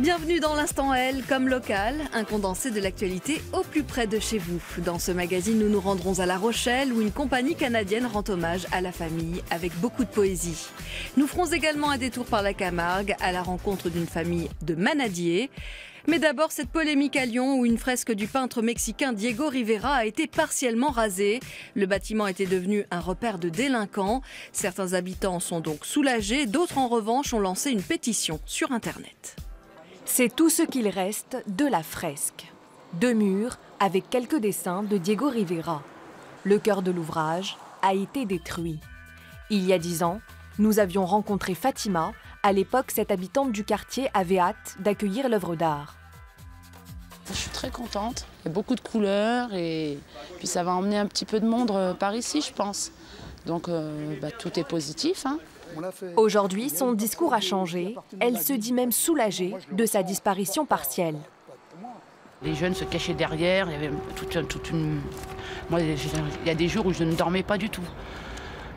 Bienvenue dans l'Instant L, comme local, un condensé de l'actualité au plus près de chez vous. Dans ce magazine, nous nous rendrons à La Rochelle où une compagnie canadienne rend hommage à la famille avec beaucoup de poésie. Nous ferons également un détour par la Camargue à la rencontre d'une famille de manadiers. Mais d'abord, cette polémique à Lyon où une fresque du peintre mexicain Diego Rivera a été partiellement rasée. Le bâtiment était devenu un repère de délinquants. Certains habitants sont donc soulagés, d'autres en revanche ont lancé une pétition sur Internet. C'est tout ce qu'il reste de la fresque. 2 murs avec quelques dessins de Diego Rivera. Le cœur de l'ouvrage a été détruit. Il y a 10 ans, nous avions rencontré Fatima. À l'époque, cette habitante du quartier avait hâte d'accueillir l'œuvre d'art. Je suis très contente. Il y a beaucoup de couleurs et puis ça va emmener un petit peu de monde par ici, je pense. Donc tout est positif, hein. Aujourd'hui, son discours a changé. Elle se dit même soulagée de sa disparition partielle. Les jeunes se cachaient derrière. Il y avait Moi, il y a des jours où je ne dormais pas du tout.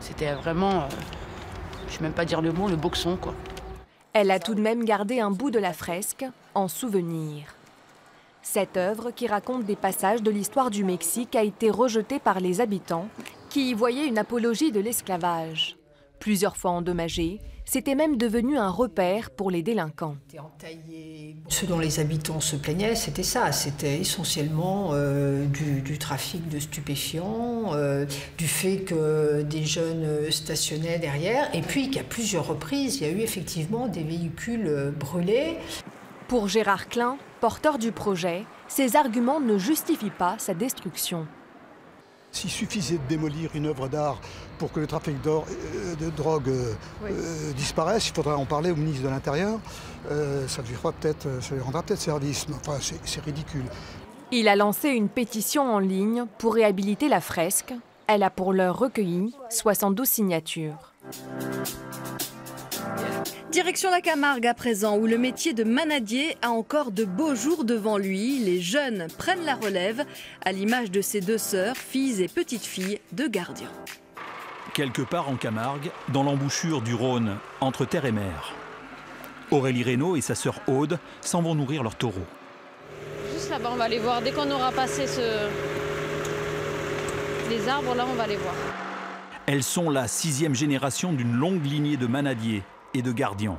C'était vraiment, je ne sais même pas dire le mot, le boxon, quoi. Elle a tout de même gardé un bout de la fresque en souvenir. Cette œuvre, qui raconte des passages de l'histoire du Mexique, a été rejetée par les habitants qui y voyaient une apologie de l'esclavage. Plusieurs fois endommagée, c'était même devenu un repère pour les délinquants. Ce dont les habitants se plaignaient, c'était ça. C'était essentiellement du trafic de stupéfiants, du fait que des jeunes stationnaient derrière, et puis qu'à plusieurs reprises, il y a eu effectivement des véhicules brûlés. Pour Gérard Klein, porteur du projet, ces arguments ne justifient pas sa destruction. S'il suffisait de démolir une œuvre d'art pour que le trafic de drogue disparaisse, il faudrait en parler au ministre de l'Intérieur. Ça lui rendra peut-être service. Mais enfin, c'est ridicule. Il a lancé une pétition en ligne pour réhabiliter la fresque. Elle a pour l'heure recueilli 72 signatures. Direction la Camargue à présent, où le métier de manadier a encore de beaux jours devant lui. Les jeunes prennent la relève, à l'image de ses 2 sœurs, filles et petites filles de gardiens. Quelque part en Camargue, dans l'embouchure du Rhône, entre terre et mer. Aurélie Reynaud et sa sœur Aude s'en vont nourrir leurs taureaux. Juste là-bas, on va les voir. Dès qu'on aura passé les arbres, là, on va les voir. Elles sont la 6e génération d'une longue lignée de manadiers et de gardiens.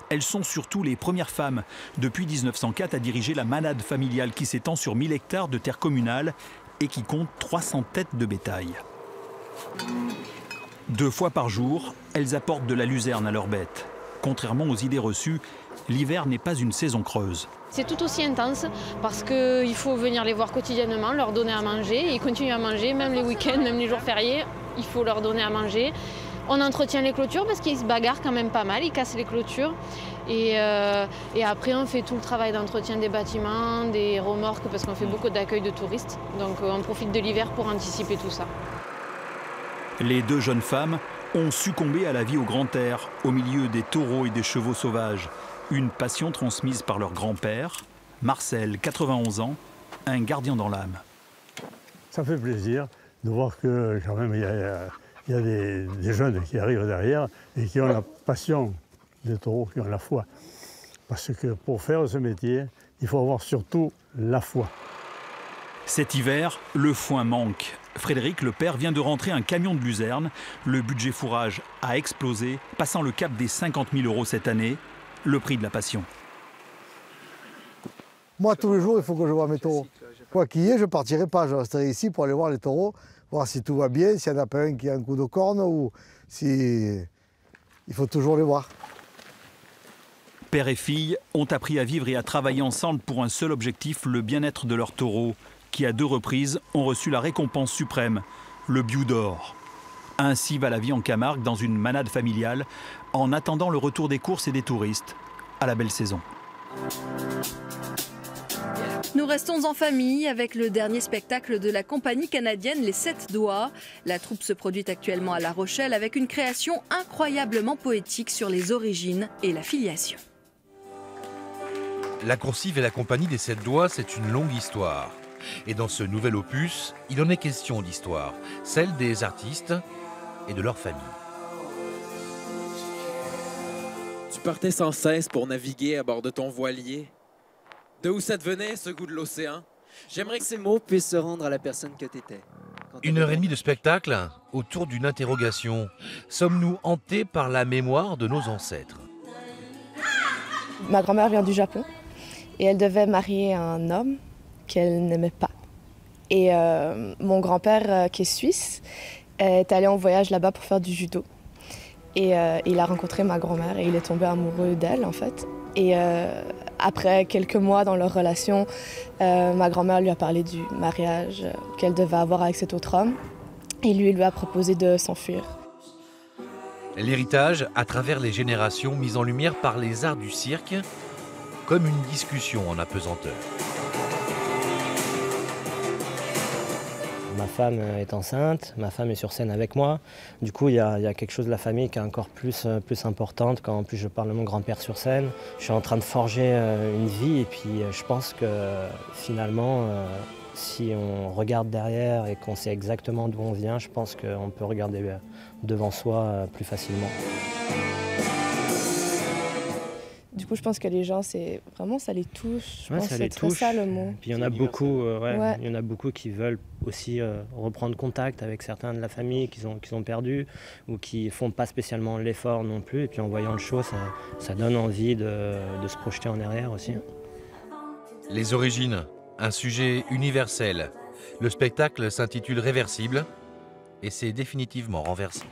Elles sont surtout les premières femmes, depuis 1904, à diriger la manade familiale qui s'étend sur 1000 hectares de terre communale et qui compte 300 têtes de bétail. 2 fois par jour, elles apportent de la luzerne à leurs bêtes. Contrairement aux idées reçues, l'hiver n'est pas une saison creuse. C'est tout aussi intense parce qu'il faut venir les voir quotidiennement, leur donner à manger. Et ils continuent à manger, même les week-ends, même les jours fériés, il faut leur donner à manger. On entretient les clôtures parce qu'ils se bagarrent quand même pas mal, ils cassent les clôtures. Et après, on fait tout le travail d'entretien des bâtiments, des remorques, parce qu'on fait beaucoup d'accueil de touristes. Donc on profite de l'hiver pour anticiper tout ça. Les 2 jeunes femmes ont succombé à la vie au grand air, au milieu des taureaux et des chevaux sauvages. Une passion transmise par leur grand-père, Marcel, 91 ans, un gardien dans l'âme. Ça fait plaisir de voir que quand même il y a des jeunes qui arrivent derrière et qui ont la passion des taureaux, qui ont la foi. Parce que pour faire ce métier, il faut avoir surtout la foi. Cet hiver, le foin manque. Frédéric, le père, vient de rentrer un camion de luzerne. Le budget fourrage a explosé, passant le cap des 50 000 € cette année. Le prix de la passion. Moi, tous les jours, il faut que je voie mes taureaux. Quoi qu'il y ait, je ne partirai pas. Je resterai ici pour aller voir les taureaux, voir si tout va bien, s'il n'y en a pas un qui a un coup de corne ou si... Il faut toujours les voir. Père et fille ont appris à vivre et à travailler ensemble pour un seul objectif, le bien-être de leurs taureaux, qui à 2 reprises ont reçu la récompense suprême, le Biou d'or. Ainsi va la vie en Camargue dans une manade familiale, en attendant le retour des courses et des touristes à la belle saison. Nous restons en famille avec le dernier spectacle de la compagnie canadienne Les 7 Doigts. La troupe se produit actuellement à La Rochelle avec une création incroyablement poétique sur les origines et la filiation. La coursive et la compagnie des 7 Doigts, c'est une longue histoire. Et dans ce nouvel opus, il en est question d'histoire, celle des artistes et de leur famille. Tu partais sans cesse pour naviguer à bord de ton voilier, De où ça te venait, ce goût de l'océan? J'aimerais que ces mots puissent se rendre à la personne que t'étais. 1h30 de spectacle autour d'une interrogation. Sommes-nous hantés par la mémoire de nos ancêtres? Ma grand-mère vient du Japon et elle devait marier un homme qu'elle n'aimait pas. Et mon grand-père, qui est suisse, est allé en voyage là-bas pour faire du judo. Et il a rencontré ma grand-mère et il est tombé amoureux d'elle en fait. Et après quelques mois dans leur relation, ma grand-mère lui a parlé du mariage qu'elle devait avoir avec cet autre homme. Et lui a proposé de s'enfuir. L'héritage à travers les générations mis en lumière par les arts du cirque, comme une discussion en apesanteur. Ma femme est enceinte, ma femme est sur scène avec moi. Du coup, il y a quelque chose de la famille qui est encore plus importante quand en plus je parle de mon grand-père sur scène. Je suis en train de forger une vie et puis je pense que finalement, si on regarde derrière et qu'on sait exactement d'où on vient, je pense qu'on peut regarder devant soi plus facilement. Du coup, je pense que les gens, c'est vraiment, ça les touche. Je Ouais, pense ça que les c'est touche. ça le mot. Puis il y en a beaucoup, Ouais. il y en a beaucoup qui veulent aussi reprendre contact avec certains de la famille qu'ils ont perdu ou qui font pas spécialement l'effort non plus. Et puis en voyant le show, ça donne envie de se projeter en arrière aussi. Les origines, un sujet universel. Le spectacle s'intitule Réversible et c'est définitivement renversé.